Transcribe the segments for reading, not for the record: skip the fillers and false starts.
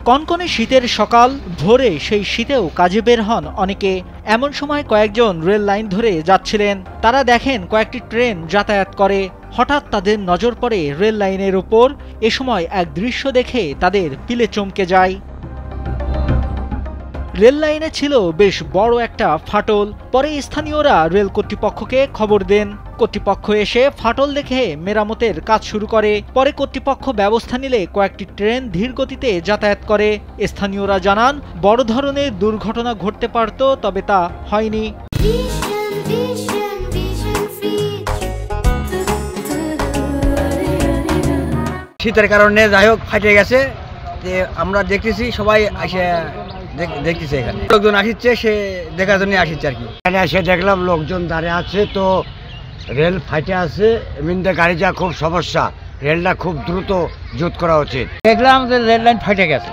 কনকনে শীতের সকাল, ভোরে সেই শীতেও কাজে বের হন অনেকে। এমন সময় কয়েকজন রেল লাইন ধরে যাচ্ছিলেন। তারা দেখেন কয়েকটি ট্রেন যাতায়াত করে। হঠাৎ তাদের নজর পড়ে রেল লাইনের উপর। এ সময় এক দৃশ্য দেখে তাদের পিলে চমকে যায়। রেল লাইনে ছিল বেশ বড় একটা ফাটল। পরে স্থানীয়রা রেল কর্তৃপক্ষকে খবর দেন। কর্তৃপক্ষ এসে ফাটল দেখে মেরামতের কাজ শুরু করে। পরে কর্তৃপক্ষ ব্যবস্থা নিলে কয়েকটি ট্রেন ধীর গতিতে যাতায়াত করে। স্থানীয়রা জানান, বড় ধরনের দুর্ঘটনা ঘটতে পারত, তবে তা হয়নি। শীতের কারণে যাই হোক ফাটে গেছে। আমরা দেখতেছি, সবাই এসে দেখতেছে, এখানে লোকজন আসছে, সে দেখার জন্য আসছে আর কি। এখানে এসে দেখলাম লোকজন দাঁড়িয়ে আছে, তো রেল ফাটে আছে, এমনিতে গাড়ি যা খুব সমস্যা, রেলটা খুব দ্রুত জোট করা উচিত। দেখলাম যে রেল লাইন ফাটে গেছে,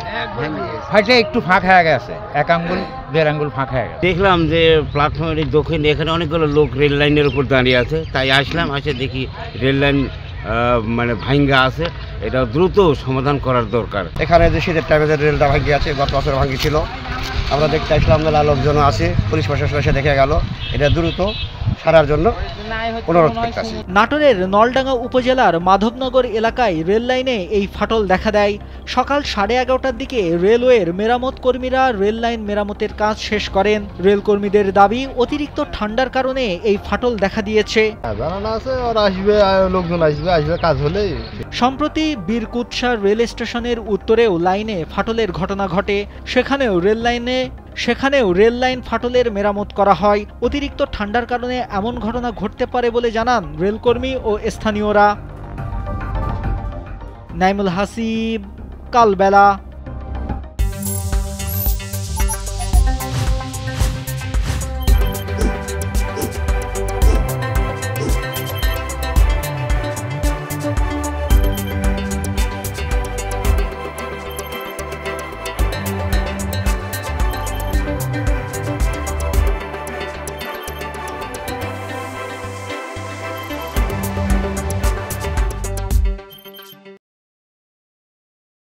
ফাটে একটু ফাঁক হয়ে গেছে, এক আঙ্গুল দেড় আঙ্গুল ফাঁক হয়ে গেছে। দেখলাম যে প্ল্যাটফর্মের দক্ষিণে এখানে অনেকগুলো লোক রেল লাইনের উপর দাঁড়িয়ে আছে, তাই আসলাম, আসে দেখি রেল লাইন মানে ভাঙ্গা আছে, এটা দ্রুত সমাধান করার দরকার। এখানে যে শীতের টাইমে যে রেলটা ভাঙ্গি আছে, গত বছর ভাঙ্গি ছিল, আমরা দেখতে আসলাম, লোকজন আছে, পুলিশ প্রশাসন এসে দেখে গেল, এটা দ্রুত সারার জন্য অনুরোধ করতেছি। নাটোরের নলডাঙ্গা উপজেলার মাধবনগর এলাকায় রেল লাইনে এই ফাটল দেখা দেয়। সকাল 11:30টার দিকে রেলওয়ের মেরামত কর্মীরা রেল লাইন মেরামতের কাজ শেষ করেন। রেল কর্মীদের দাবি, অতিরিক্ত ঠান্ডার কারণে এই ফাটল দেখা দিয়েছে। লোকজন আসবে কাজ হলে। সম্প্রতি বীরকুৎসা রেল স্টেশনের উত্তরেও লাইনে ফাটলের ঘটনা ঘটে। সেখানেও রেল লাইন ফাটলের মেরামত করা হয়। অতিরিক্ত ঠান্ডার কারণে এমন ঘটনা ঘটতে পারে বলে জানান রেলকর্মী ও স্থানীয়রা। নাইমুল হাসিব, কালবেলা।